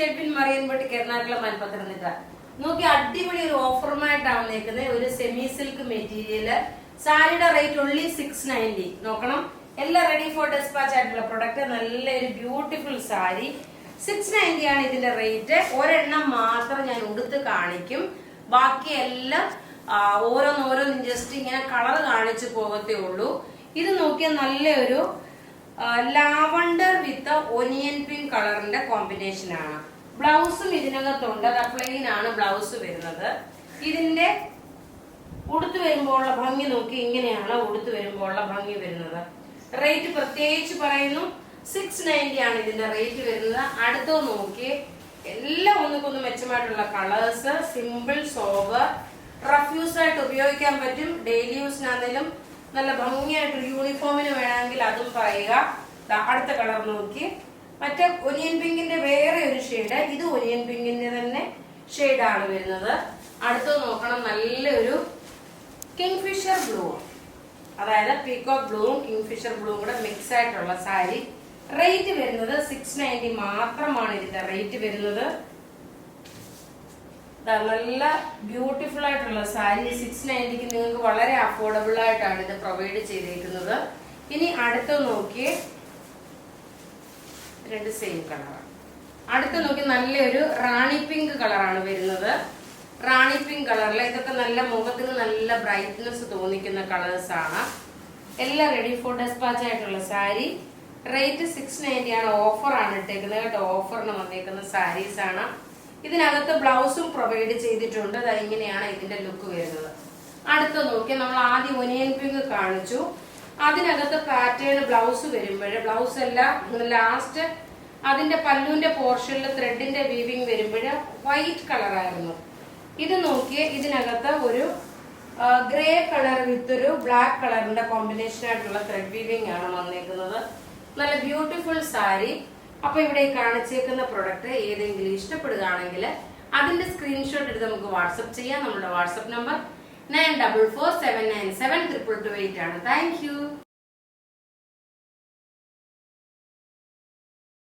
ഷേപ്പിൻ മറിയൻപട്ടി എറണാകുളം മലപ്പത്തനംതിട്ട. നോക്കി അടിപൊളി ഒരു ഓഫറുമായിട്ടാണ് വന്നേക്കുന്നത്. ഒരു സെമി സിൽക്ക് മെറ്റീരിയല്. സാരിയുടെ റേറ്റ് ഓൺലി 690. നോക്കണം, എല്ലാം റെഡി ഫോർ ഡെസ്പാച്ച് ആയിട്ടുള്ള പ്രൊഡക്റ്റ്. നല്ലൊരു ബ്യൂട്ടിഫുൾ സാരി. 690 ആണ് ഇതിന്റെ റേറ്റ്. ഒരെണ്ണം മാത്രം ഞാൻ ഉടുത്ത് കാണിക്കും, ബാക്കിയെല്ലാം ഓരോന്നോരോന്നും ജസ്റ്റ് ഇങ്ങനെ കളർ കാണിച്ചു പോകത്തേ ഉള്ളൂ. ഇത് നോക്കിയാൽ നല്ലൊരു ലാവണ്ടർ വിത്ത് ഒനിയൻ പിങ്ക് കളറിന്റെ കോമ്പിനേഷൻ ആണ്. ബ്ലൗസും ഇതിനകത്തുണ്ട്. അത് പ്ലെയിൻ ആണ് ബ്ലൗസ് വരുന്നത്. ഇതിന്റെ ഉടുത്ത് വരുമ്പോഴുള്ള ഭംഗി നോക്കി, ഇങ്ങനെയാണ് ഉടുത്ത് വരുമ്പോഴുള്ള ഭംഗി വരുന്നത്. റേറ്റ് പ്രത്യേകിച്ച് പറയുന്നു, 690 ആണ് ഇതിന്റെ റേറ്റ് വരുന്നത്. അടുത്തോ നോക്കി, എല്ലാം ഒന്നുകൊന്ന് മെച്ചമായിട്ടുള്ള colours. Simple sober, rough use ആയിട്ട് ഉപയോഗിക്കാൻ പറ്റും. ഡെയിലി യൂസിനാണെങ്കിലും നല്ല ഭംഗിയായിട്ടൊരു യൂണിഫോമിന് വേണമെങ്കിൽ അതും പറയുക. അടുത്ത കളർ നോക്കി, മറ്റേ ഒനിയൻ പിങ്കിന്റെ വേറെ ഒരു ഷെയ്ഡ്. ഇത് ഒനിയൻ പിങ്കിന്റെ തന്നെ ഷെയ്ഡാണ് വരുന്നത്. അടുത്ത് നോക്കണം, നല്ലൊരു കിങ്ഫിഷർ ബ്ലൂ, അതായത് പീകോക്ക് ബ്ലൂവും കിങ്ഫിഷർ ബ്ലൂവും കൂടെ മിക്സ് ആയിട്ടുള്ള സാരി. റേറ്റ് വരുന്നത് 690 മാത്രമാണ് ഇതിന്റെ റേറ്റ് വരുന്നത്. നല്ല ബ്യൂട്ടിഫുൾ ആയിട്ടുള്ള സാരി 690ക്ക് നിങ്ങൾക്ക് വളരെ അഫോർഡബിൾ ആയിട്ടാണ് ഇത് പ്രൊവൈഡ് ചെയ്തേക്കുന്നത്. ഇനി അടുത്ത് നോക്കി, രണ്ട് സെയിം കളറാണ്. അടുത്ത് നോക്കി നല്ലൊരു റാണി പിങ്ക് കളറാണ് വരുന്നത്. റാണി പിങ്ക് കളറിൽ ഇതൊക്കെ നല്ല മുഖത്തിന് നല്ല ബ്രൈറ്റ്നെസ് തോന്നിക്കുന്ന കളേഴ്സ് ആണ്. എല്ലാം റെഡി ഫോർ ഡെസ്പാച്ച് ആയിട്ടുള്ള സാരി. റേറ്റ് 690 ആണ്. ഓഫർ ആണ് ഇട്ടേക്കുന്നത് കേട്ടോ. ഓഫറിന് വന്നേക്കുന്ന സാരീസ് ആണ്. ഇതിനകത്ത് ബ്ലൗസും പ്രൊവൈഡ് ചെയ്തിട്ടുണ്ട്. അത് ഇങ്ങനെയാണ് ഇതിന്റെ ലുക്ക് വരുന്നത്. അടുത്ത നോക്കി, നമ്മൾ ആദ്യം ഒനിയൻ പിങ്ക് കാണിച്ചു. അതിനകത്ത് പാറ്റേൺ ബ്ലൗസ് വരുമ്പോൾ, ബ്ലൗസ് എല്ലാം ലാസ്റ്റ് അതിന്റെ പല്ലുവിന്റെ പോർഷനിൽ ത്രെഡിന്റെ വീവിങ് വരുമ്പോൾ വൈറ്റ് കളറായിരുന്നു. ഇത് നോക്കിയേ, ഇതിനകത്ത് ഒരു ഗ്രേ കളർ വിത്ത് ഒരു ബ്ലാക്ക് കളറിന്റെ കോമ്പിനേഷൻ ആയിട്ടുള്ള ത്രെഡ് വീവിങ് ആണ് വന്നേക്കുന്നത്. നല്ല ബ്യൂട്ടിഫുൾ സാരി. അപ്പൊ ഇവിടെ കാണിച്ചേക്കുന്ന പ്രൊഡക്റ്റ് ഏതെങ്കിലും ഇഷ്ടപ്പെടുകയാണെങ്കിൽ അതിന്റെ സ്ക്രീൻഷോട്ട് എടുത്ത് നമുക്ക് വാട്സപ്പ് ചെയ്യാം. നമ്മുടെ വാട്സപ്പ് നമ്പർ 9447972228 ആണ്. Thank you.